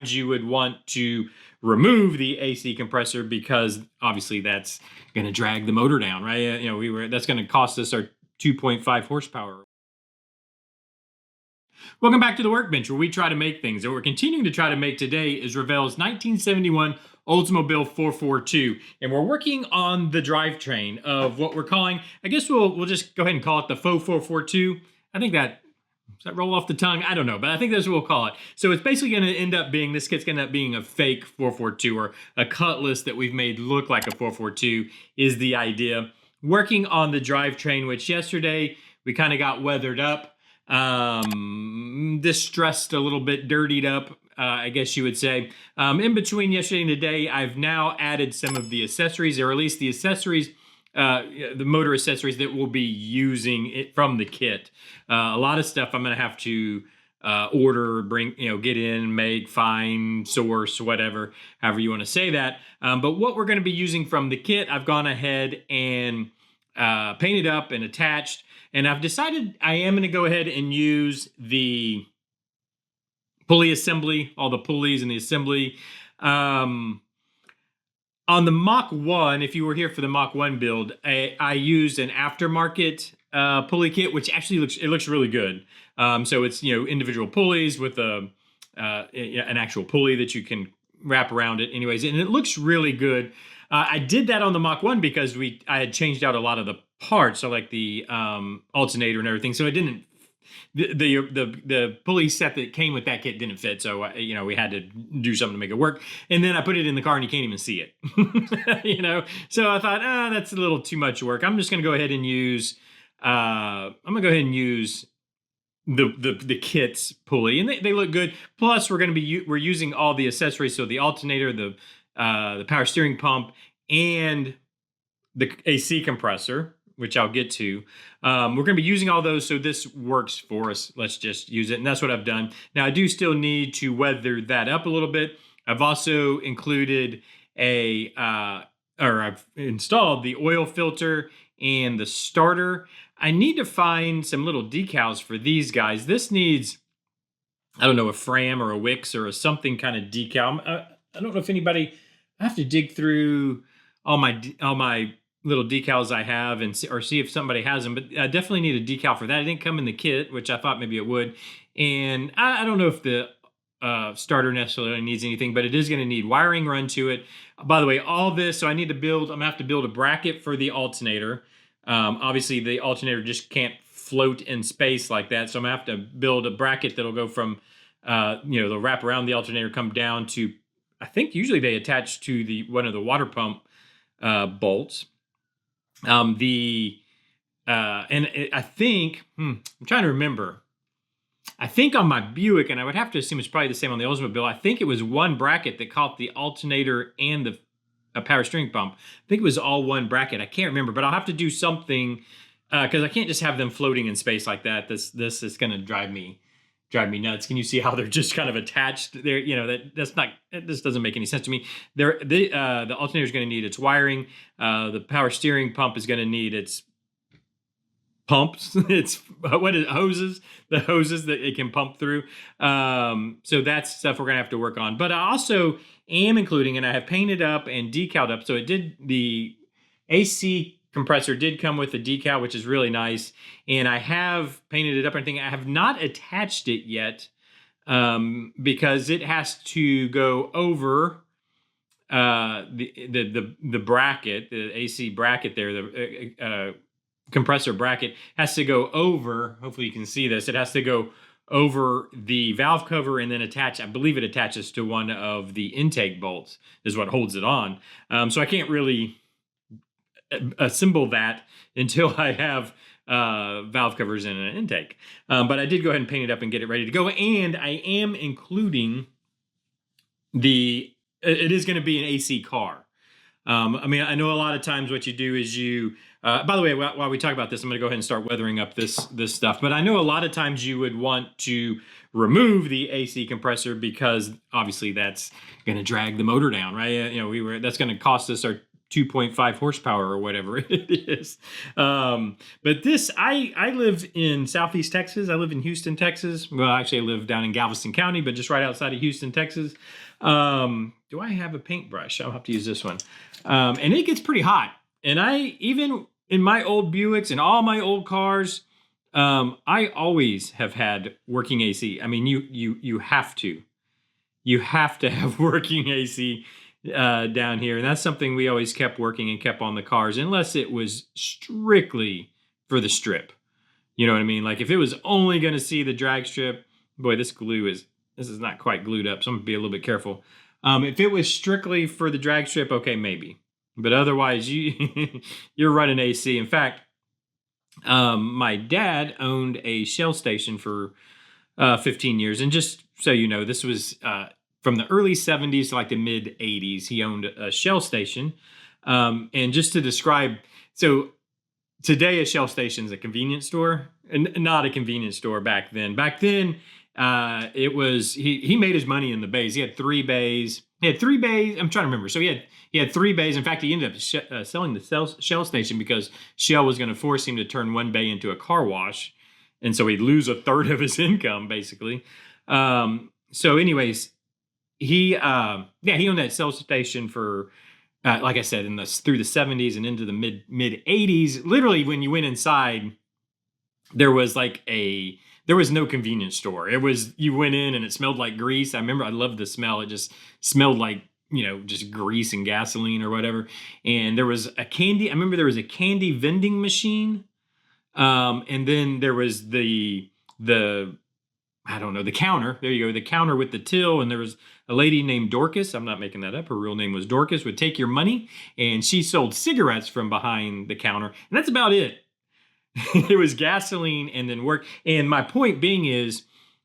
you would want to remove the AC compressor because obviously that's going to drag the motor down, right? That's going to cost us our 2.5 horsepower. Welcome back to the Workbench, where we try to make things. And what we're continuing to try to make today is Revell's 1971 Oldsmobile 442, and we're working on the drivetrain of what we're calling, I guess we'll just go ahead and call it the Faux 442. I think that, does that roll off the tongue? I don't know, but I think that's what we'll call it. So it's basically going to end up being, this kit's going to end up being a fake 442, or a Cutlass that we've made look like a 442 is the idea. Working on the drivetrain, which yesterday we kind of got weathered up, distressed a little bit, dirtied up, I guess you would say. In between yesterday and today, I've now added some of the accessories, or at least the accessories, the motor accessories that we'll be using it from the kit. A lot of stuff I'm going to have to order, bring, get in, make, find, source, whatever, however you want to say that. But what we're going to be using from the kit, I've gone ahead and painted up and attached. And I've decided I am going to go ahead and use the pulley assembly, all the pulleys and the assembly. On the Mach 1, if you were here for the Mach 1 build, I used an aftermarket pulley kit, which actually looks really good. So it's individual pulleys with an actual pulley that you can wrap around it, anyways, and it looks really good. I did that on the Mach 1 because I had changed out a lot of the parts, so like the alternator and everything. So it didn't, the pulley set that came with that kit didn't fit. So we had to do something to make it work. And then I put it in the car and you can't even see it. So I thought, that's a little too much work. I'm just gonna go ahead and use the kit's pulley, and they look good. Plus, we're using all the accessories, so the alternator, the power steering pump, and the AC compressor, which I'll get to. We're going to be using all those, so this works for us. Let's just use it, and that's what I've done. Now, I do still need to weather that up a little bit. I've also included I've installed the oil filter and the starter. I need to find some little decals for these guys. This needs, I don't know, a Fram or a Wix or something kind of decal. I don't know if anybody, I have to dig through all my little decals I have or see if somebody has them, but I definitely need a decal for that. It didn't come in the kit, which I thought maybe it would. And I don't know if the starter necessarily needs anything, but it is going to need wiring run to it. By the way, all this, so I'm going to have to build a bracket for the alternator. Obviously the alternator just can't float in space like that. So I'm going to have to build a bracket that'll go from, they'll wrap around the alternator, come down to, I think usually they attach to one of the water pump bolts. I think, I'm trying to remember. I think on my Buick, and I would have to assume it's probably the same on the Oldsmobile, I think it was one bracket that caught the alternator and the power steering pump. I think it was all one bracket. I can't remember, but I'll have to do something because I can't just have them floating in space like that. This is going to drive me nuts. Can you see how they're just kind of attached there? This doesn't make any sense to me. The alternator is going to need its wiring. The power steering pump is going to need its pumps. It's hoses, the hoses that it can pump through. So that's stuff we're going to have to work on. But I also am including, and I have painted up and decaled up. So the AC compressor did come with a decal, which is really nice. And I have painted it up and everything. I have not attached it yet because it has to go over the bracket, the AC bracket there, the compressor bracket has to go over, hopefully you can see this, it has to go over the valve cover and then attach, I believe it attaches to one of the intake bolts is what holds it on. So I can't really assemble that until I have valve covers in an intake. But I did go ahead and paint it up and get it ready to go. And I am including it is going to be an AC car. I know a lot of times what you do is by the way, while we talk about this, I'm going to go ahead and start weathering up this stuff. But I know a lot of times you would want to remove the AC compressor because obviously that's going to drag the motor down, right? That's going to cost us our 2.5 horsepower or whatever it is. But this, I live in Southeast Texas. I live in Houston, Texas. Well, actually, I live down in Galveston County, but just right outside of Houston, Texas. Do I have a paintbrush? I'll have to use this one. And it gets pretty hot. And even in my old Buicks and all my old cars, I always have had working AC. I mean, you have to. You have to have working AC down here. And that's something we always kept working and kept on the cars, unless it was strictly for the strip. You know what I mean? Like if it was only going to see the drag strip, boy, this is not quite glued up, so I'm going to be a little bit careful. If it was strictly for the drag strip, okay, maybe. But otherwise, you're running AC. In fact, my dad owned a Shell station for 15 years. And just so you know, this was from the early 70s to like the mid 80s. He owned a Shell station. And just to describe, so today a Shell station is a convenience store, and not a convenience store back then. Back then, it was, he made his money in the bays. He had 3 bays. I'm trying to remember. So he had 3 bays. In fact, he ended up selling the Shell station because Shell was going to force him to turn 1 bay into a car wash. And so he'd lose 1/3 of his income, basically. So anyways, he owned that Shell station for, like I said, through the 70s and into the mid 80s. Literally, when you went inside, there was no convenience store. It was, you went in and it smelled like grease. I remember I loved the smell. It just smelled like, just grease and gasoline or whatever. And there was I remember there was a candy vending machine. And then there was the counter. There you go, the counter with the till. And there was a lady named Dorcas. I'm not making that up. Her real name was Dorcas, would take your money. And she sold cigarettes from behind the counter. And that's about it. It was gasoline and then work. And my point being is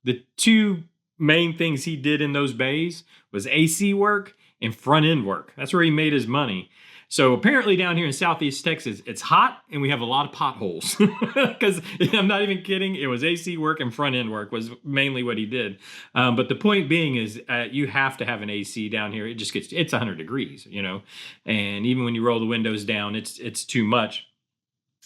the 2 main things he did in those bays was AC work and front end work. That's where he made his money. So apparently down here in Southeast Texas, it's hot and we have a lot of potholes. Because I'm not even kidding. It was AC work and front end work was mainly what he did. But the point being is you have to have an AC down here. It's 100 degrees, and even when you roll the windows down, it's too much.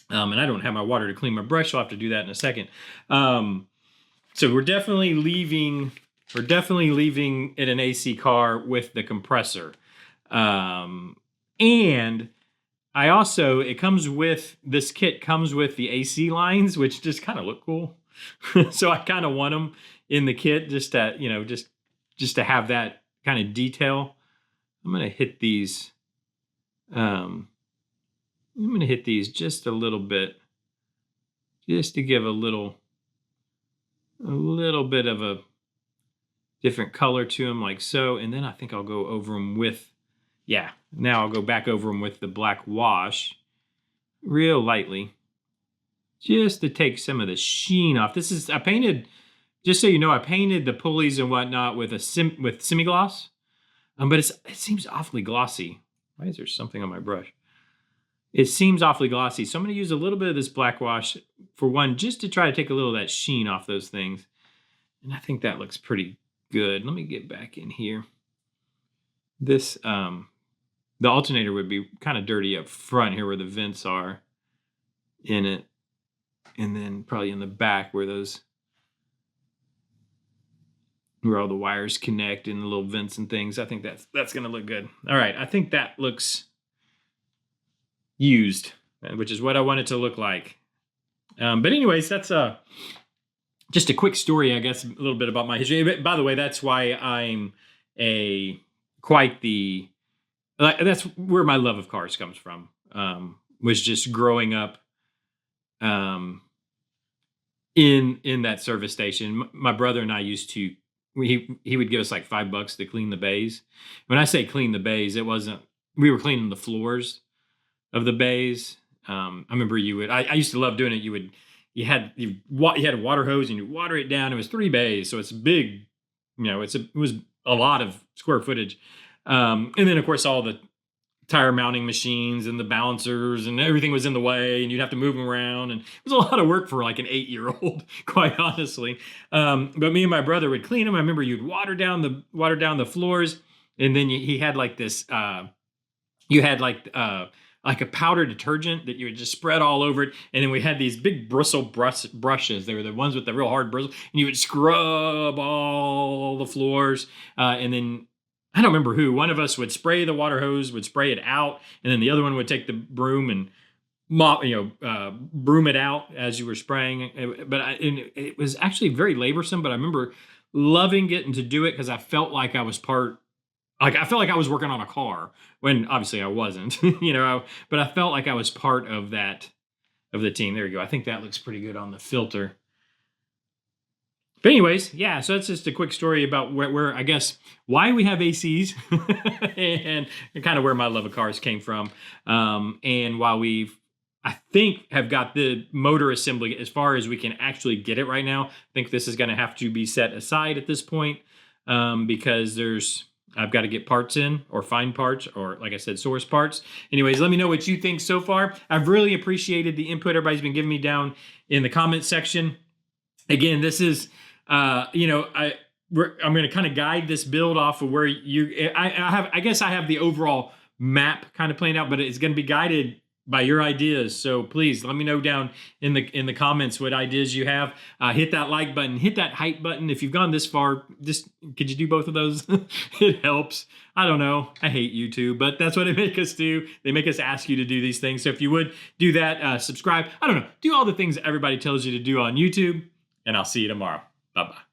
And I don't have my water to clean my brush, so I'll have to do that in a second. So we're definitely leaving in an AC car with the compressor. And I also, this kit comes with the AC lines, which just kind of look cool. So I kind of want them in the kit just to have that kind of detail. I'm going to hit these. I'm going to hit these just a little bit, just to give a little bit of a different color to them, like so. And then I think I'll go over them with, now I'll go back over them with the black wash real lightly, just to take some of the sheen off. I painted, just so you know, I painted the pulleys and whatnot with semi-gloss, but it seems awfully glossy. Why is there something on my brush? It seems awfully glossy. So I'm going to use a little bit of this black wash for one, just to try to take a little of that sheen off those things. And I think that looks pretty good. Let me get back in here. This, the alternator would be kind of dirty up front here where the vents are in it. And then probably in the back where all the wires connect and the little vents and things. I think that's going to look good. All right. I think that looks used, which is what I want it to look like. But anyways, that's just a quick story, I guess, a little bit about my history. But by the way, that's why I'm that's where my love of cars comes from. Was just growing up in that service station. My brother and I used to, he would give us like $5 to clean the bays. When I say clean the bays, we were cleaning the floors of the bays. I remember I used to love doing it. You had a water hose and you water it down. It was 3 bays, so it's big. It was a lot of square footage. And then of course all the tire mounting machines and the balancers and everything was in the way, and you'd have to move them around. And it was a lot of work for like an 8-year-old, quite honestly. But me and my brother would clean them. I remember you'd water down the floors, and then he had like this you had like a powder detergent that you would just spread all over it. And then we had these big bristle brushes. They were the ones with the real hard bristles. And you would scrub all the floors. And then I don't remember who. One of us would spray the water hose, would spray it out. And then the other one would take the broom and mop, broom it out as you were spraying. And it was actually very laborsome, but I remember loving getting to do it because I felt like I was I felt like I was working on a car when obviously I wasn't, but I felt like I was part of the team. There you go. I think that looks pretty good on the filter. But anyways, yeah, so that's just a quick story about where I guess why we have ACs and kind of where my love of cars came from. And while I think have got the motor assembly as far as we can actually get it right now, I think this is going to have to be set aside at this point because I've got to get parts in or find parts or, like I said, source parts. Anyways, let me know what you think so far. I've really appreciated the input everybody's been giving me down in the comment section. Again, this is, I'm going to kind of guide this build off of where I guess I have the overall map kind of planned out, but it's going to be guided by your ideas. So please let me know down in the comments what ideas you have. Hit that like button, hit that hype button. If you've gone this far, just could you do both of those? It helps. I don't know. I hate YouTube, but that's what they make us do. They make us ask you to do these things. So if you would do that, subscribe. I don't know. Do all the things that everybody tells you to do on YouTube, and I'll see you tomorrow. Bye-bye.